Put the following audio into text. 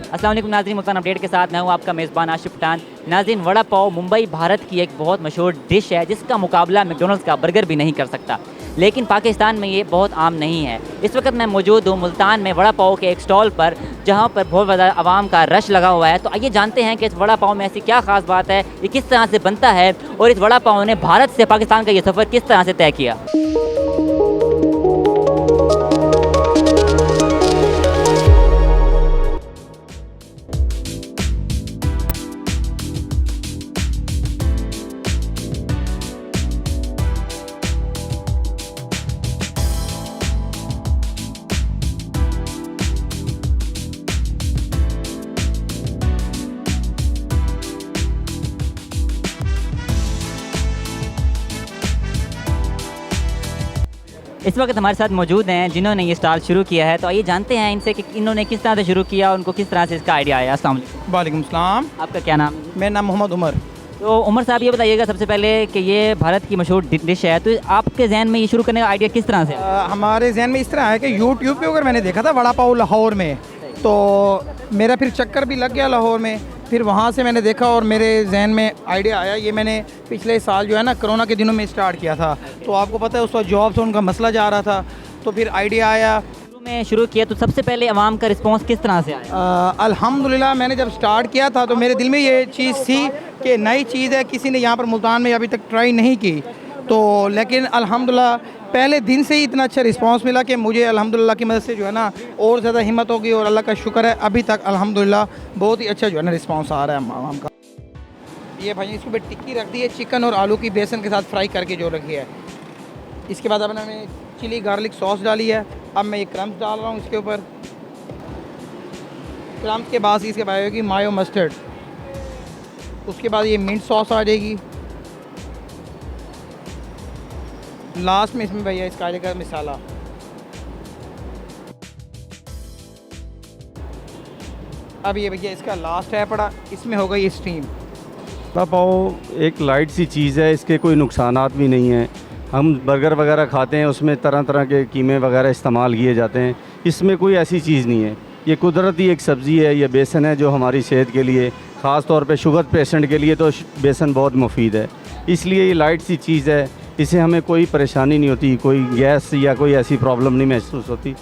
अस्सलाम वालेकुम नाज़रीन, मुल्तान अपडेट के साथ मैं हूँ आपका मेज़बान आशिफ पठान। नाज़रीन, वड़ा पाव मुंबई भारत की एक बहुत मशहूर डिश है जिसका मुकाबला मैकडॉनल्ड्स का बर्गर भी नहीं कर सकता, लेकिन पाकिस्तान में ये बहुत आम नहीं है। इस वक्त मैं मौजूद हूँ मुल्तान में वड़ा पाव के एक स्टॉल पर, जहाँ पर बहुत ज़्यादा आवाम का रश लगा हुआ है। तो आइए जानते हैं कि इस वड़ा पाव में ऐसी क्या ख़ास बात है, ये किस तरह से बनता है और इस वड़ा पाव ने भारत से पाकिस्तान का ये सफ़र किस तरह से तय किया। इस वक्त हमारे साथ मौजूद हैं जिन्होंने ये स्टॉल शुरू किया है। तो आइए जानते हैं इनसे कि इन्होंने किस तरह से शुरू किया, उनको किस तरह से इसका आइडिया आया। अस्सलाम वालेकुम। वालेकुम सलाम। आपका क्या नाम है? मेरा नाम मोहम्मद उमर। तो उमर साहब, ये बताइएगा सबसे पहले कि ये भारत की मशहूर डिश है, तो आपके जहन में ये शुरू करने का आइडिया किस तरह से आया? हमारे जहन में इस तरह है कि यूट्यूब पे अगर मैंने देखा था वड़ा पाव लाहौर में, तो मेरा फिर चक्कर भी लग गया लाहौर में। फिर वहाँ से मैंने देखा और मेरे जहन में आइडिया आया। ये मैंने पिछले साल जो है ना कोरोना के दिनों में स्टार्ट किया था। तो आपको पता है उस वक्त जॉब से उनका मसला जा रहा था, तो फिर आइडिया आया। शुरू में शुरू किया तो सबसे पहले अवाम का रिस्पांस किस तरह से आया? अल्हम्दुलिल्लाह, मैंने जब स्टार्ट किया था तो मेरे दिल में ये चीज़ थी कि नई चीज़ है, किसी ने यहाँ पर मुल्तान में अभी तक ट्राई नहीं की। तो लेकिन अल्हम्दुलिल्लाह पहले दिन से ही इतना अच्छा रिस्पांस मिला कि मुझे अल्हम्दुलिल्लाह की मदद से जो है ना और ज़्यादा हिम्मत होगी और अल्लाह का शुक्र है अभी तक अल्हम्दुलिल्लाह बहुत ही अच्छा जो है ना रिस्पांस आ रहा है आवाम का। ये भाई इसको भी टिक्की रख दी है, चिकन और आलू की बेसन के साथ फ्राई करके जो रखी है। इसके बाद अब मैंने चिली गार्लिक सॉस डाली है। अब मैं ये क्रम्स डाल रहा हूँ इसके ऊपर। क्रम्स के बाद इसके बाद होगी मायो मस्टर्ड। उसके बाद ये मिंट सॉस आ जाएगी। लास्ट में इसमें भैया इसका आएगा मसाला। अब ये भैया इसका लास्ट है पड़ा, इसमें होगा ये स्टीम। वड़ा पाव एक लाइट सी चीज़ है, इसके कोई नुकसानात भी नहीं हैं। हम बर्गर वगैरह खाते हैं, उसमें तरह तरह के कीमे वगैरह इस्तेमाल किए जाते हैं। इसमें कोई ऐसी चीज़ नहीं है। ये कुदरती एक सब्ज़ी है, ये बेसन है जो हमारी सेहत के लिए, ख़ास तौर पे शुगर पेशेंट के लिए तो बेसन बहुत मुफीद है। इसलिए ये लाइट सी चीज़ है, इससे हमें कोई परेशानी नहीं होती, कोई गैस या कोई ऐसी प्रॉब्लम नहीं महसूस होती।